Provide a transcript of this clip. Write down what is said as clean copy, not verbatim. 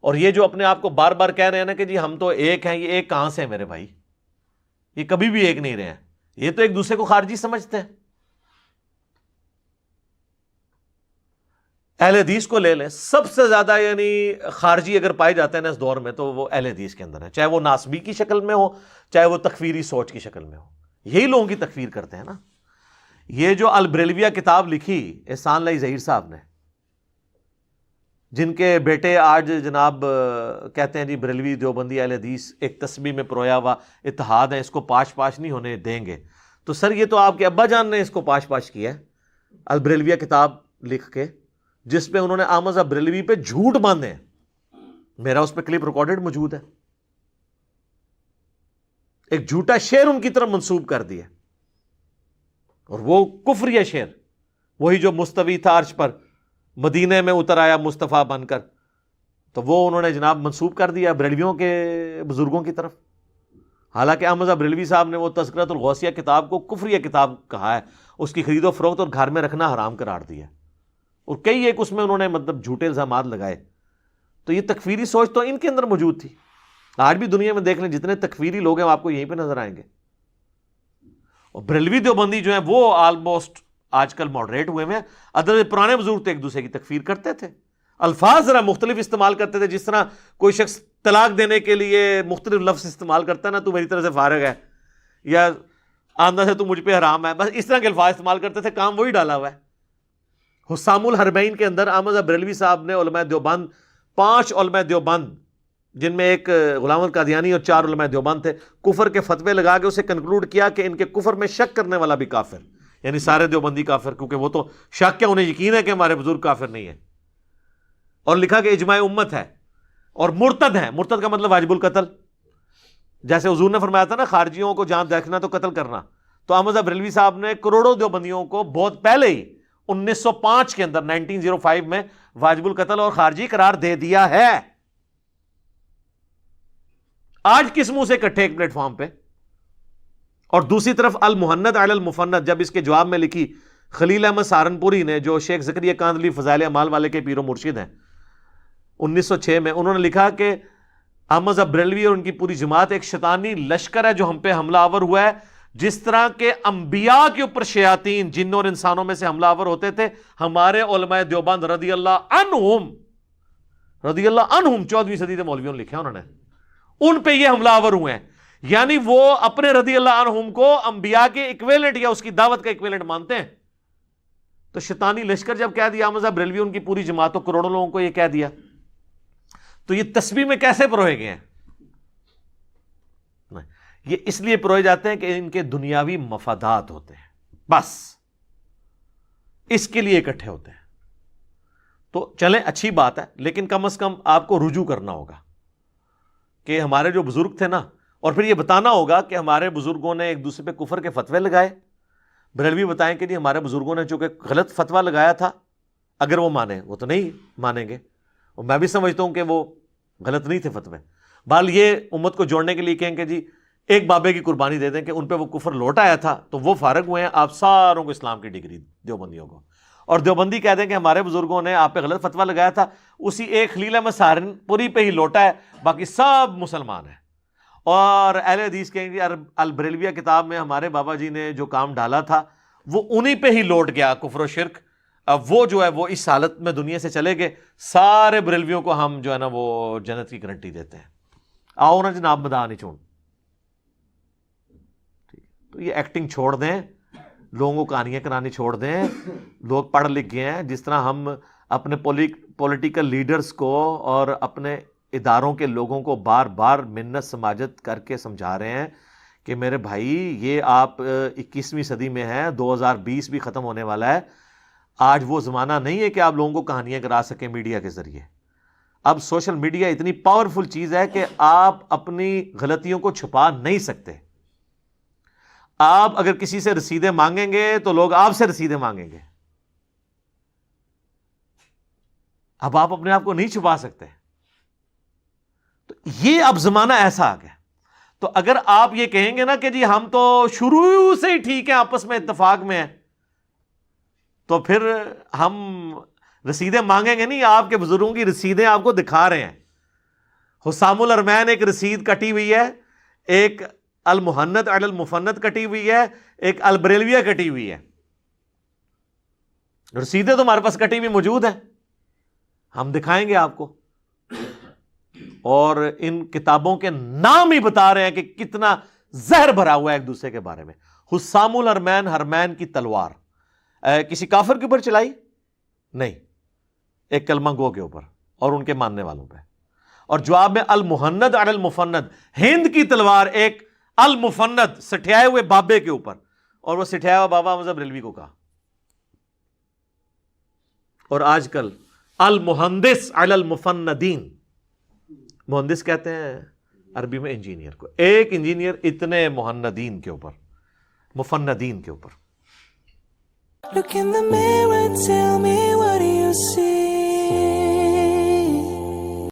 اور یہ جو اپنے آپ کو بار بار کہہ رہے ہیں نا کہ جی ہم تو ایک ہیں، یہ ایک کہاں سے ہیں میرے بھائی؟ یہ کبھی بھی ایک نہیں رہے ہیں، یہ تو ایک دوسرے کو خارجی سمجھتے ہیں۔ اہل حدیث کو لے لیں، سب سے زیادہ یعنی خارجی اگر پائے جاتے ہیں نا اس دور میں تو وہ اہل حدیث کے اندر ہے، چاہے وہ ناسبی کی شکل میں ہو، چاہے وہ تکفیری سوچ کی شکل میں ہو، یہی لوگوں کی تکفیر کرتے ہیں نا۔ یہ جو البریلویہ کتاب لکھی احسان اللہ ظہیر صاحب نے، جن کے بیٹے آج جناب کہتے ہیں جی بریلوی دیوبندی اہل حدیث ایک تسبیح میں پرویا ہوا اتحاد ہے، اس کو پاش پاش نہیں ہونے دیں گے، تو سر یہ تو آپ کے ابا جان نے اس کو پاش پاش کیا ہے البریلویہ کتاب لکھ کے، جس پہ انہوں نے احمد بریلوی پہ جھوٹ باندھے ہیں۔ میرا اس پہ کلپ ریکارڈڈ موجود ہے، ایک جھوٹا شعر ان کی طرف منسوب کر دیا، اور وہ کفریہ شعر، وہی جو مستوی تھا عرش پر، مدینے میں اتر آیا مصطفیٰ بن کر، تو وہ انہوں نے جناب منسوب کر دیا بریلویوں کے بزرگوں کی طرف۔ حالانکہ احمد بریلوی صاحب نے وہ تذکرۃ الغوثیہ کتاب کو کفریہ کتاب کہا ہے، اس کی خرید و فروخت اور گھر میں رکھنا حرام قرار دیا، اور کئی ایک اس میں انہوں نے مطلب جھوٹے الزامات لگائے۔ تو یہ تکفیری سوچ تو ان کے اندر موجود تھی۔ آج بھی دنیا میں دیکھ لیں جتنے تکفیری لوگ ہیں آپ کو یہیں پہ نظر آئیں گے۔ اور بریلوی دیوبندی جو ہیں وہ آلموسٹ آج کل ماڈریٹ ہوئے ہیں، ادر پرانے بزرگ تو ایک دوسرے کی تکفیر کرتے تھے، الفاظ ذرا مختلف استعمال کرتے تھے، جس طرح کوئی شخص طلاق دینے کے لیے مختلف لفظ استعمال کرتا ہے نا، تو میری طرح سے فارغ ہے، یا آندہ سے تو مجھ پہ حرام ہے، بس اس طرح کے الفاظ استعمال کرتے تھے، کام وہی ڈالا ہوا ہے۔ حسام الحرمین کے اندر احمد بریلوی صاحب نے علماء دیوبند، 5 علماء دیوبند جن میں ایک غلام القادیانی اور 4 علماء دیوبند تھے، کفر کے فتوے لگا کے اسے کنکلوڈ کیا کہ ان کے کفر میں شک کرنے والا بھی کافر، یعنی سارے دیوبندی کافر، کیونکہ وہ تو شک کیا، انہیں یقین ہے کہ ہمارے بزرگ کافر نہیں ہیں، اور لکھا کہ اجماع امت ہے، اور مرتد ہے، مرتد کا مطلب واجب القتل، جیسے حضور نے فرمایا تھا نا خارجیوں کو جان دیکھنا تو قتل کرنا، تو احمد بریلوی صاحب نے کروڑوں دیوبندیوں کو بہت پہلے ہی 1905 کے اندر 1905 میں واجب القتل اور خارجی قرار دے دیا ہے۔ آج کس منہ سے اکٹھے ایک پلیٹ فارم پہ؟ اور دوسری طرف المحند علی المفند جب اس کے جواب میں لکھی خلیل احمد سہارنپوری نے، جو شیخ زکریا کاندھلی فضائل اعمال والے کے پیر و مرشد ہیں، 1906 میں انہوں نے لکھا کہ احمد بریلوی اور ان کی پوری جماعت ایک شیطانی لشکر ہے جو ہم پہ حملہ آور ہوا ہے، جس طرح کے انبیاء کے اوپر شیاطین جنوں اور انسانوں میں سے حملہ آور ہوتے تھے، ہمارے علماء دیوبند رضی اللہ عنہم 14ویں صدی کے مولویوں نے لکھا، انہوں نے ان پہ یہ حملہ آور ہوئے ہیں، یعنی وہ اپنے رضی اللہ عنہم کو انبیاء کے ایکویلنٹ یا اس کی دعوت کا ایکویلنٹ مانتے ہیں۔ تو شیطانی لشکر جب کہہ دیا احمد بریلوی ان کی پوری جماعت کو، کروڑوں لوگوں کو یہ کہہ دیا، تو یہ تسبیح میں کیسے پروئے گئے ہیں؟ یہ اس لیے پروئے جاتے ہیں کہ ان کے دنیاوی مفادات ہوتے ہیں، بس اس کے لیے اکٹھے ہوتے ہیں۔ تو چلیں اچھی بات ہے، لیکن کم از کم آپ کو رجوع کرنا ہوگا کہ ہمارے جو بزرگ تھے نا، اور پھر یہ بتانا ہوگا کہ ہمارے بزرگوں نے ایک دوسرے پہ کفر کے فتوے لگائے۔ بریلوی بتائیں کہ جی ہمارے بزرگوں نے چونکہ غلط فتویٰ لگایا تھا، اگر وہ مانیں، وہ تو نہیں مانیں گے، اور میں بھی سمجھتا ہوں کہ وہ غلط نہیں تھے فتوے، بال یہ امت کو جوڑنے کے لیے کہیں کہ جی ایک بابے کی قربانی دے دیں کہ ان پہ وہ کفر لوٹ آیا تھا تو وہ فارغ ہوئے ہیں، آپ ساروں کو اسلام کی ڈگری دیوبندیوں کو، اور دیوبندی کہہ دیں کہ ہمارے بزرگوں نے آپ پہ غلط فتویٰ لگایا تھا، اسی ایک خلیل احمد سہارنپوری پہ ہی لوٹا ہے، باقی سب مسلمان ہیں۔ اور اہل حدیث کہیں گے البریلویہ کتاب میں ہمارے بابا جی نے جو کام ڈالا تھا وہ انہی پہ ہی لوٹ گیا، کفر و شرک، اب وہ جو ہے وہ اس حالت میں دنیا سے چلے گئے، سارے بریلویوں کو ہم جو ہے نا وہ جنت کی گارنٹی دیتے ہیں۔ آؤ نا جناب مداح نہیں چھوڑ، تو یہ ایکٹنگ چھوڑ دیں، لوگوں کو کہانیاں کرانی چھوڑ دیں، لوگ پڑھ لکھ گئے ہیں، جس طرح ہم اپنے پولیٹیکل لیڈرز کو اور اپنے اداروں کے لوگوں کو بار بار منت سماجت کر کے سمجھا رہے ہیں کہ میرے بھائی یہ آپ 21ویں صدی میں ہیں، 2020 بھی ختم ہونے والا ہے، آج وہ زمانہ نہیں ہے کہ آپ لوگوں کو کہانیاں کرا سکیں میڈیا کے ذریعے۔ اب سوشل میڈیا اتنی پاورفل چیز ہے کہ آپ اپنی غلطیوں کو چھپا نہیں سکتے۔ آپ اگر کسی سے رسیدیں مانگیں گے تو لوگ آپ سے رسیدیں مانگیں گے، اب آپ اپنے آپ کو نہیں چھپا سکتے۔ تو یہ اب زمانہ ایسا آ گیا، تو اگر آپ یہ کہیں گے نا کہ جی ہم تو شروع سے ہی ٹھیک ہیں، آپس میں اتفاق میں ہیں، تو پھر ہم رسیدیں مانگیں گے نہیں، آپ کے بزرگوں کی رسیدیں آپ کو دکھا رہے ہیں حسام الارمین ایک رسید کٹی ہوئی ہے، ایک المحند علی المفند کٹی ہوئی ہے، ایک البریلویہ کٹی ہوئی ہے. رسیدیں تو ہمارے پاس کٹی ہوئی موجود ہیں، ہم دکھائیں گے آپ کو. اور ان کتابوں کے نام ہی بتا رہے ہیں کہ کتنا زہر بھرا ہوا ہے ایک دوسرے کے بارے میں. حسام الارمین، حرمین کی تلوار کسی کافر کے اوپر چلائی نہیں، ایک کلمہ گو کے اوپر اور ان کے ماننے والوں پہ. اور جواب میں المحند علی المفند، ہند کی تلوار ایک المفند سٹھیائے ہوئے بابے کے اوپر، اور وہ سٹھایا ہوا بابا مذہب بریلوی کو کہا. اور آج کل المہندس علی المفندین، مہندس کہتے ہیں عربی میں انجینئر کو، ایک انجینئر اتنے مہندین کے اوپر، مفندین کے اوپر. Look in the mirror, tell me what do you see?